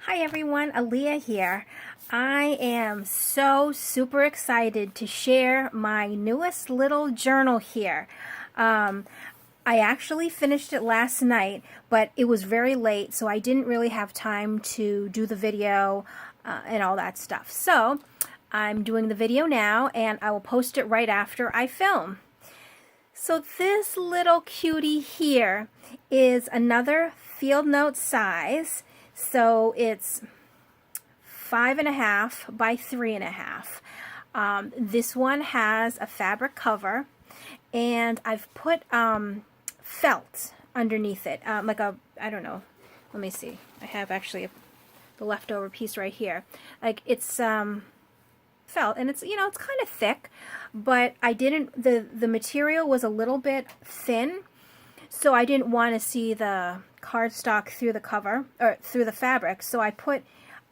Hi everyone, Alia here. I am so super excited to share my newest little journal here. I actually finished it last night, but it was very late, so I didn't really have time to do the video and all that stuff. So I'm doing the video now, and I will post it right after I film. So this little cutie here is another field note size. So it's 5.5 by 3.5. This one has a fabric cover, and I've put felt underneath it, like a, I don't know, let me see, I have actually the leftover piece right here. Like it's felt, and it's, you know, it's kind of thick, but I didn't, the material was a little bit thin, so I didn't want to see the cardstock through the cover, or through the fabric, so I put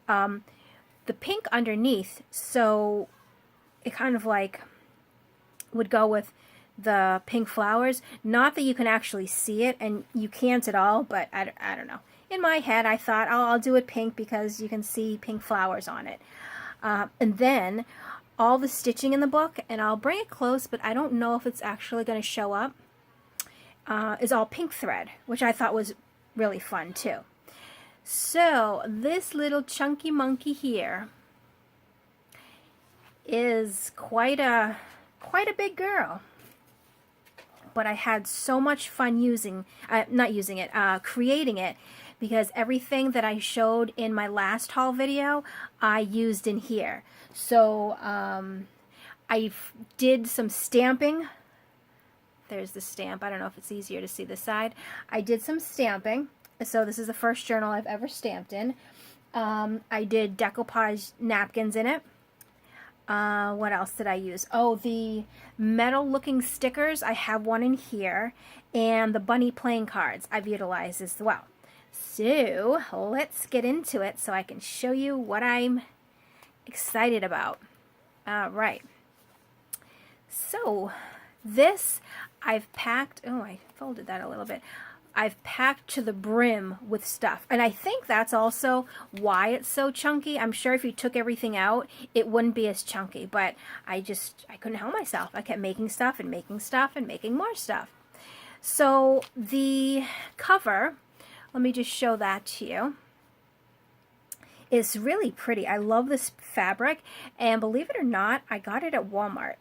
the pink underneath, so it kind of like would go with the pink flowers. Not that you can actually see it, and you can't at all, but I don't know. In my head, I thought, oh, I'll do it pink because you can see pink flowers on it. And then all the stitching in the book, and I'll bring it close, but I don't know if it's actually going to show up, is all pink thread, which I thought was really fun too. So this little chunky monkey here is quite a big girl, but I had so much fun creating it, because everything that I showed in my last haul video I used in here. So I did some stamping. There's the stamp. I don't know if it's easier to see this side. I did some stamping. So this is the first journal I've ever stamped in. I did decoupage napkins in it. What else did I use? Oh, the metal looking stickers. I have one in here. And the bunny playing cards I've utilized as well. So let's get into it so I can show you what I'm excited about. Right. So this I've packed, oh, I folded that a little bit. I've packed to the brim with stuff, and I think that's also why it's so chunky. I'm sure if you took everything out, it wouldn't be as chunky, but I couldn't help myself. I kept making stuff and making stuff and making more stuff. So the cover, let me just show that to you. It's really pretty. I love this fabric, and believe it or not, I got it at Walmart.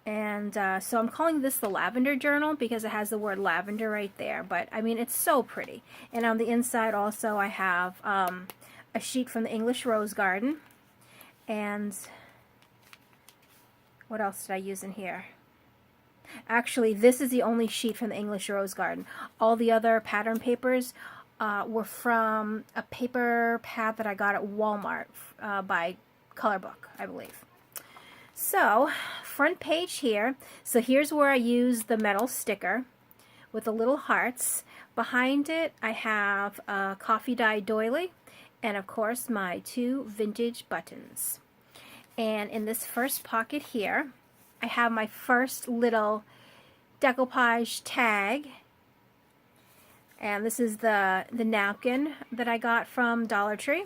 And so I'm calling this the Lavender journal because it has the word lavender right there. But I mean, it's so pretty. And on the inside also I have a sheet from the English Rose Garden. And what else did I use in here? Actually, this is the only sheet from the English Rose Garden. All the other pattern papers were from a paper pad that I got at Walmart by Color Book, I believe. So, front page here. So here's where I use the metal sticker with the little hearts. Behind it, I have a coffee dye doily, and of course my 2 vintage buttons. And in this first pocket here, I have my first little decoupage tag. And this is the napkin that I got from Dollar Tree.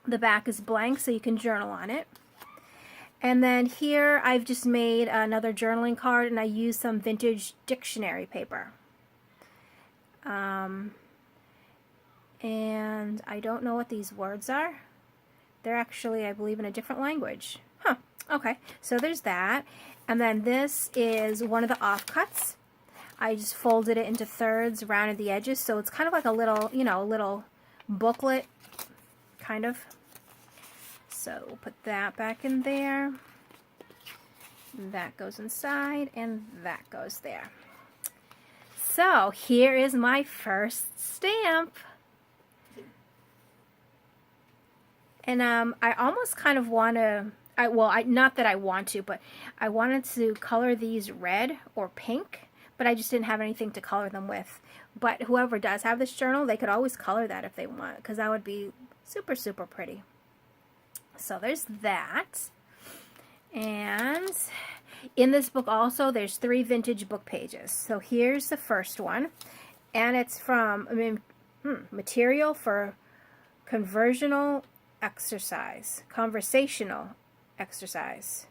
The back is blank, so you can journal on it. And then here I've just made another journaling card, and I used some vintage dictionary paper. And I don't know what these words are. They're actually, I believe, in a different language. Huh, okay. So there's that. And then this is one of the offcuts. I just folded it into thirds, rounded the edges, so it's kind of like a little, you know, a little booklet, kind of. So we'll put that back in there. That goes inside, and that goes there. So here is my first stamp. And I almost kind of want to, not that I want to, but I wanted to color these red or pink, but I just didn't have anything to color them with. But whoever does have this journal, they could always color that if they want, because that would be super, super pretty. So there's that. And in this book also, there's 3 vintage book pages. So here's the first one. And it's from, material for Conversational exercise. Conversational exercise.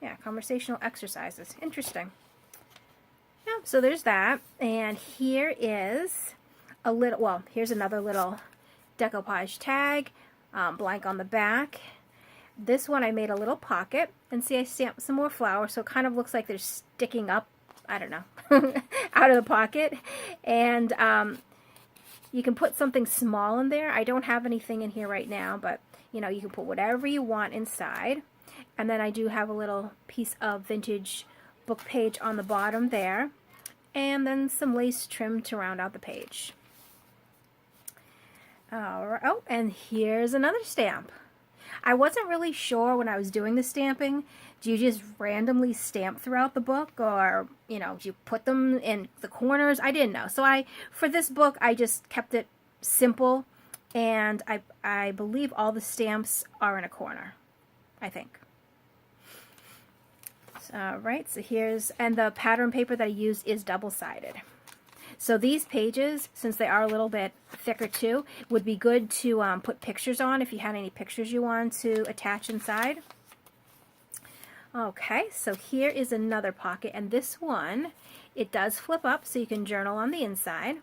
Yeah, conversational exercises. Interesting. Yeah, so there's that. And here is a little, well, here's another little decoupage tag, blank on the back. This one I made a little pocket, and see I stamped some more flowers, so it kind of looks like they're sticking up, I don't know, out of the pocket. And you can put something small in there. I don't have anything in here right now, but you know, you can put whatever you want inside. And then I do have a little piece of vintage book page on the bottom there, and then some lace trim to round out the page. Oh, and here's another stamp. I wasn't really sure when I was doing the stamping, do you just randomly stamp throughout the book, or, you know, do you put them in the corners? I didn't know. So for this book, I just kept it simple, and I believe all the stamps are in a corner, I think. Right, so here's, and the pattern paper that I used is double-sided. So these pages, since they are a little bit thicker too, would be good to put pictures on if you had any pictures you want to attach inside. Okay, so here is another pocket, and this one, it does flip up so you can journal on the inside.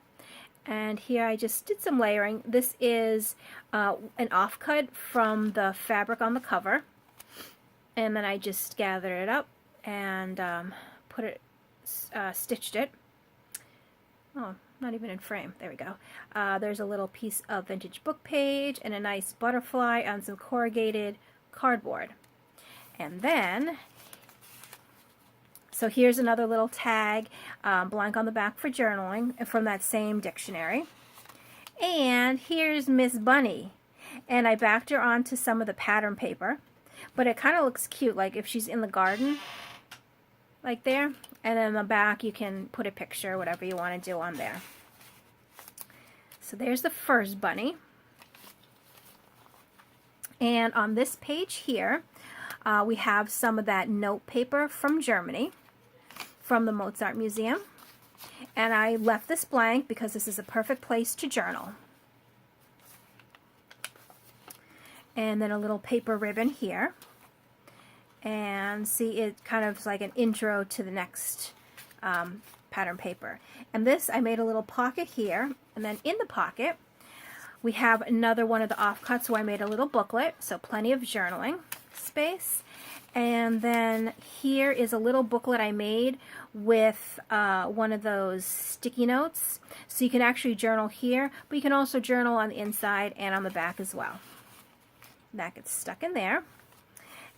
And here I just did some layering. This is an offcut from the fabric on the cover, and then I just gathered it up and stitched it. Oh, not even in frame. There we go. There's a little piece of vintage book page and a nice butterfly on some corrugated cardboard. And then, so here's another little tag, blank on the back for journaling from that same dictionary. And here's Miss Bunny. And I backed her onto some of the pattern paper. But it kind of looks cute, like if she's in the garden, like there. And then in the back you can put a picture, whatever you want to do on there. So there's the first bunny. And on this page here, we have some of that note paper from Germany, from the Mozart Museum. And I left this blank because this is a perfect place to journal. And then a little paper ribbon here. And see, it kind of is like an intro to the next pattern paper. And this, I made a little pocket here, and then in the pocket we have another one of the offcuts where I made a little booklet, so plenty of journaling space. And then here is a little booklet I made with one of those sticky notes, so you can actually journal here, but you can also journal on the inside and on the back as well. That gets stuck in there.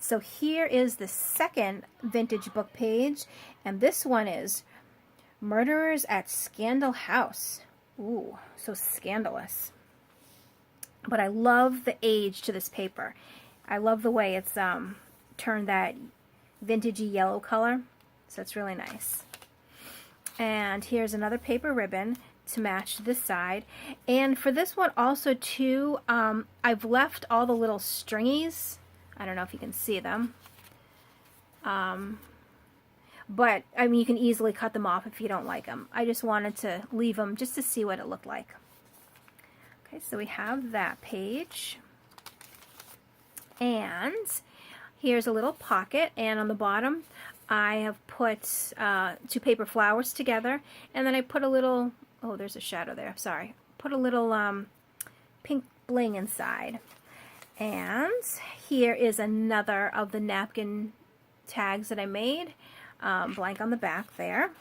So here is the second vintage book page, and this one is Murderers at Scandal House. Ooh, so scandalous. But I love the age to this paper. I love the way it's turned that vintagey yellow color, so it's really nice. And here's another paper ribbon to match this side. And for this one also too, I've left all the little stringies. I don't know if you can see them. But, I mean, you can easily cut them off if you don't like them. I just wanted to leave them just to see what it looked like. Okay, so we have that page. And here's a little pocket. And on the bottom, I have put 2 paper flowers together. And then I put a little, oh, there's a shadow there, sorry. Put a little pink bling inside. And here is another of the napkin tags that I made, blank on the back there.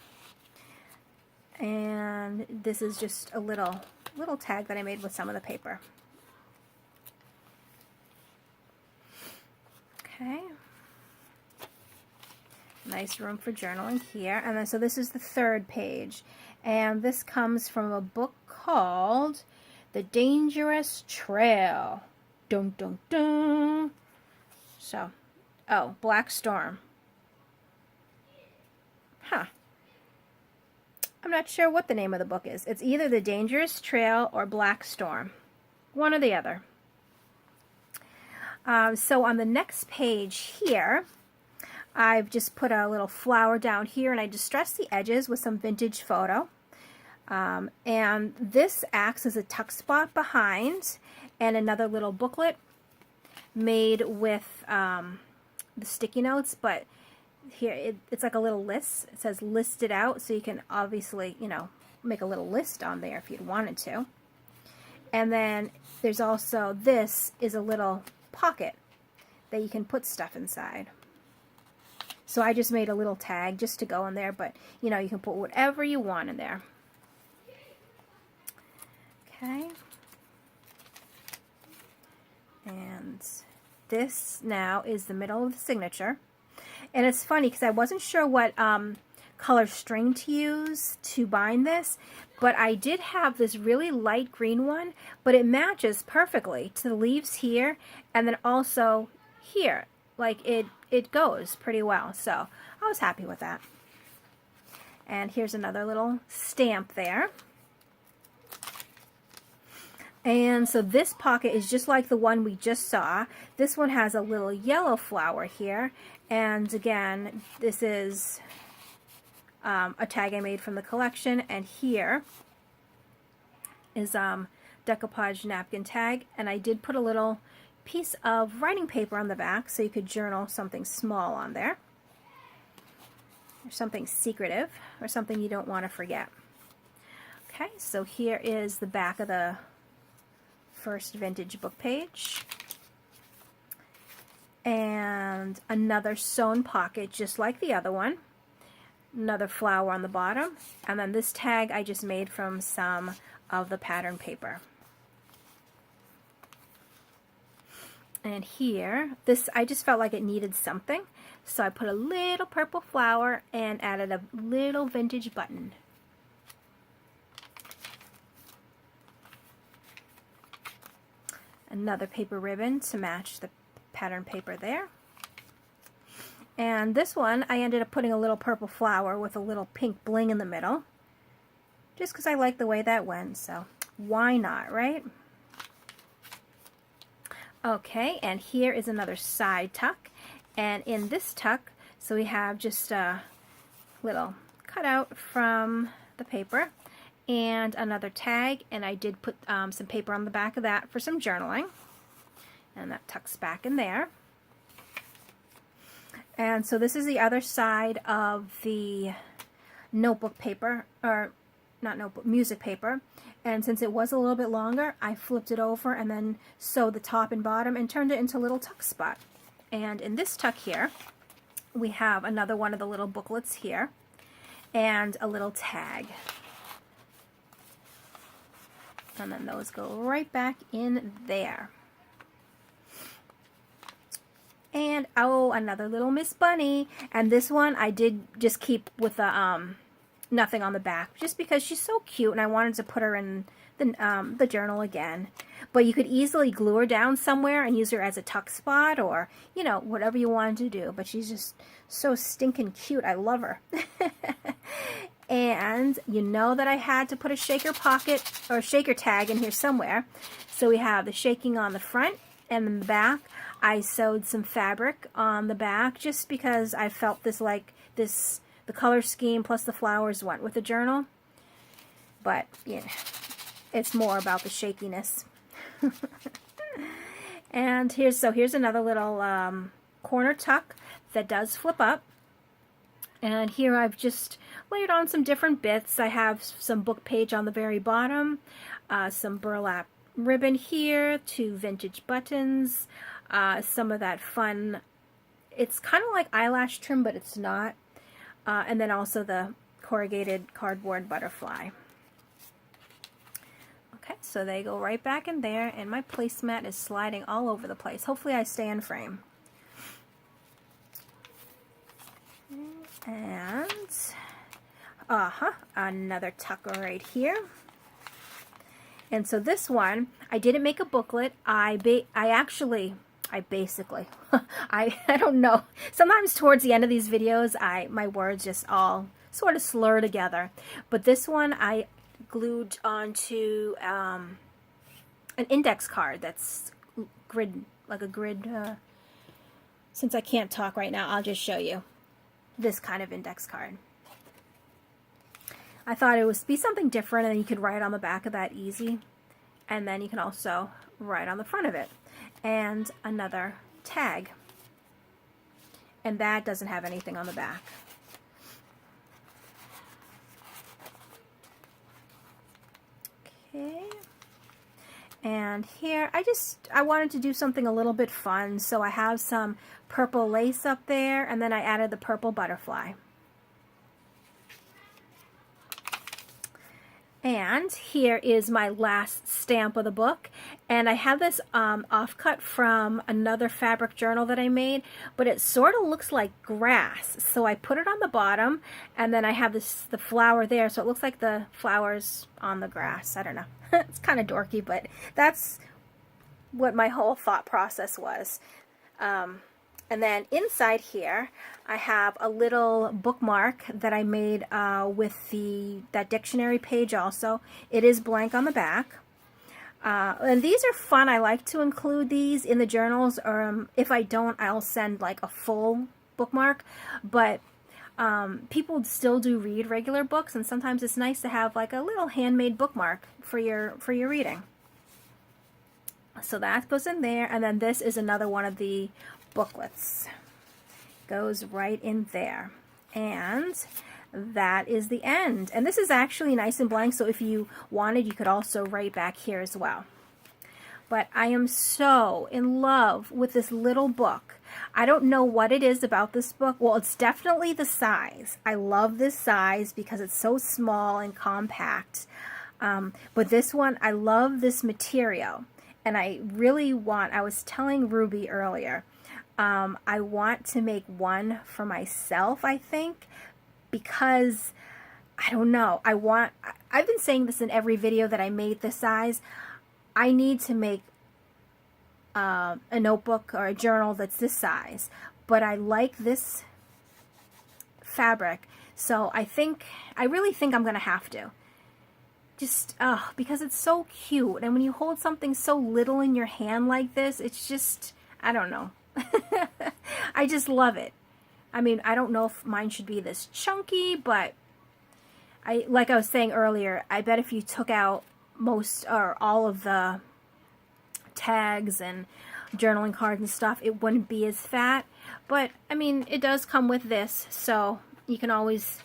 And this is just a little tag that I made with some of the paper. Okay. Nice room for journaling here. And then so this is the third page. And this comes from a book called The Dangerous Trail. Dun, dun, dun. So, oh, Black Storm. Huh. I'm not sure what the name of the book is. It's either The Dangerous Trail or Black Storm. One or the other. So on the next page here, I've just put a little flower down here, and I distressed the edges with some vintage photo. And this acts as a tuck spot behind, and another little booklet made with the sticky notes, but here it's like a little list. It says listed out, so you can obviously, you know, make a little list on there if you wanted to. And then there's also, this is a little pocket that you can put stuff inside. So I just made a little tag just to go in there, but you know, you can put whatever you want in there. Okay. And this now is the middle of the signature. And it's funny because I wasn't sure what color string to use to bind this, but I did have this really light green one, but it matches perfectly to the leaves here and then also here. Like it goes pretty well, so I was happy with that. And here's another little stamp there. And so this pocket is just like the one we just saw. This one has a little yellow flower here, and again, this is a tag I made from the collection, and here is decoupage napkin tag, and I did put a little piece of writing paper on the back so you could journal something small on there, or something secretive, or something you don't want to forget. Okay, so here is the back of the first vintage book page, and another sewn pocket just like the other one, another flower on the bottom, and then this tag I just made from some of the pattern paper. And here, this, I just felt like it needed something, so I put a little purple flower and added a little vintage button. Another paper ribbon to match the pattern paper there. And this one, I ended up putting a little purple flower with a little pink bling in the middle, just because I like the way that went, so why not, right? Okay, and here is another side tuck, and in this tuck, so we have just a little cutout from the paper and another tag, and I did put some paper on the back of that for some journaling, and that tucks back in there. And so this is the other side of the notebook paper, or not notebook, music paper, and since it was a little bit longer, I flipped it over and then sewed the top and bottom and turned it into a little tuck spot. And in this tuck here, we have another one of the little booklets here and a little tag. And then those go right back in there. And oh, another little Miss Bunny. And this one I did just keep with the nothing on the back, just because she's so cute and I wanted to put her in the journal again. But you could easily glue her down somewhere and use her as a tuck spot, or, you know, whatever you wanted to do. But she's just so stinking cute. I love her. And you know that I had to put a shaker pocket or shaker tag in here somewhere. So we have the shaking on the front, and in the back I sewed some fabric on the back just because I felt the color scheme plus the flowers went with the journal. But yeah, it's more about the shakiness. And here's another little corner tuck that does flip up. And here I've just layered on some different bits. I have some book page on the very bottom, some burlap ribbon here, 2 vintage buttons, some of that fun, it's kind of like eyelash trim, but it's not, and then also the corrugated cardboard butterfly. Okay, so they go right back in there, and my placemat is sliding all over the place. Hopefully I stay in frame. And another tuck right here. And so this one, I didn't make a booklet. I basically, I don't know. Sometimes towards the end of these videos, my words just all sort of slur together. But this one, I glued onto an index card that's grid, like a grid. Since I can't talk right now, I'll just show you this kind of index card. I thought it would be something different, and you could write on the back of that easy. And then you can also write on the front of it. And another tag. And that doesn't have anything on the back. Okay. And here, I wanted to do something a little bit fun, so I have some purple lace up there, and then I added the purple butterfly. And here is my last stamp of the book, and I have this offcut from another fabric journal that I made, but it sort of looks like grass, so I put it on the bottom, and then I have the flower there, so it looks like the flowers on the grass. I don't know. It's kind of dorky, but that's what my whole thought process was. And then inside here, I have a little bookmark that I made with that dictionary page also. It is blank on the back. And these are fun. I like to include these in the journals, or if I don't, I'll send like a full bookmark. But people still do read regular books, and sometimes it's nice to have like a little handmade bookmark for your reading. So that goes in there, and then this is another one of the booklets. Goes right in there. And that is the end. And this is actually nice and blank, so if you wanted, you could also write back here as well. But I am so in love with this little book. I don't know what it is about this book. Well, it's definitely the size. I love this size because it's so small and compact. But this one, I love this material. And I really want, I was telling Ruby earlier, I want to make one for myself, I think, because, I don't know, I've been saying this in every video that I made this size. I need to make a notebook or a journal that's this size, but I like this fabric, so I really think I'm going to have to. Just, because it's so cute, and when you hold something so little in your hand like this, it's just, I don't know. I just love it. I mean, I don't know if mine should be this chunky, but like I was saying earlier, I bet if you took out most or all of the tags and journaling cards and stuff, it wouldn't be as fat. But, I mean, it does come with this, so you can always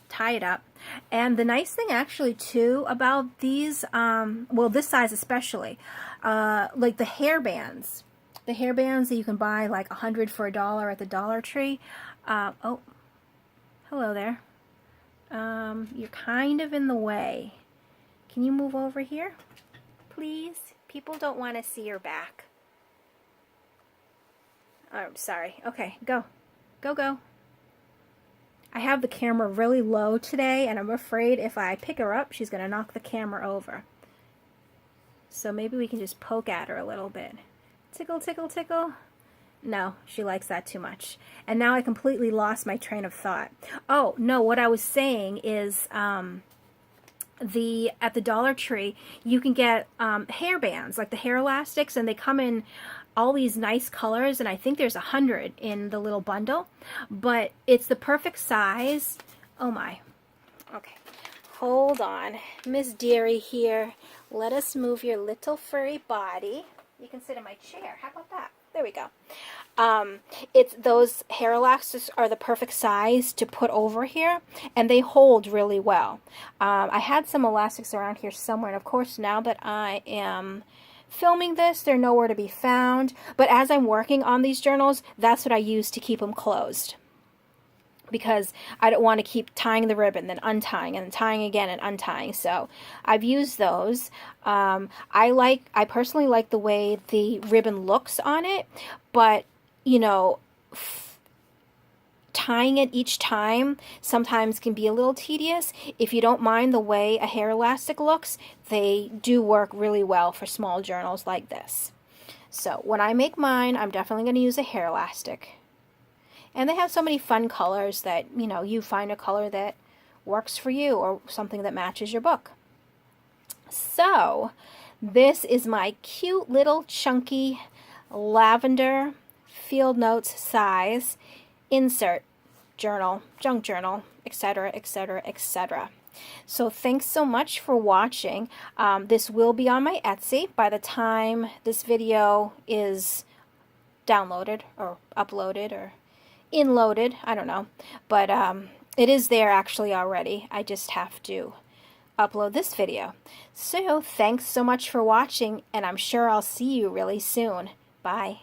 tie it up. And the nice thing actually too about these, well, this size especially, like the hairbands. The hairbands that you can buy like 100 for $1 at the Dollar Tree. Oh, hello there. You're kind of in the way. Can you move over here, please? People don't want to see your back. Oh, sorry. Okay, go. Go, go. I have the camera really low today, and I'm afraid if I pick her up, she's going to knock the camera over. So maybe we can just poke at her a little bit. Tickle, tickle, tickle. No, she likes that too much. And now I completely lost my train of thought. Oh, no, what I was saying is at the Dollar Tree, you can get hair bands, like the hair elastics, and they come in all these nice colors, and I think there's 100 in the little bundle, but it's the perfect size. Oh my. Okay, hold on. Miss Deary here. Let us move your little furry body. You can sit in my chair. How about that? There we go. It's those hair elastics are the perfect size to put over here, and they hold really well. I had some elastics around here somewhere, and of course now that I am filming this, they're nowhere to be found. But as I'm working on these journals, that's what I use to keep them closed, because I don't want to keep tying the ribbon, then untying, and then tying again and untying. So I've used those. I personally like the way the ribbon looks on it, but you know, tying it each time sometimes can be a little tedious. If you don't mind the way a hair elastic looks, they do work really well for small journals like this. So when I make mine, I'm definitely going to use a hair elastic. And they have so many fun colors that, you know, you find a color that works for you or something that matches your book. So this is my cute little chunky lavender field notes size insert journal, junk journal, etc., etc., etc. So thanks so much for watching. This will be on my Etsy by the time this video is downloaded or uploaded or inloaded. I don't know. But it is there actually already. I just have to upload this video. So thanks so much for watching, and I'm sure I'll see you really soon. Bye.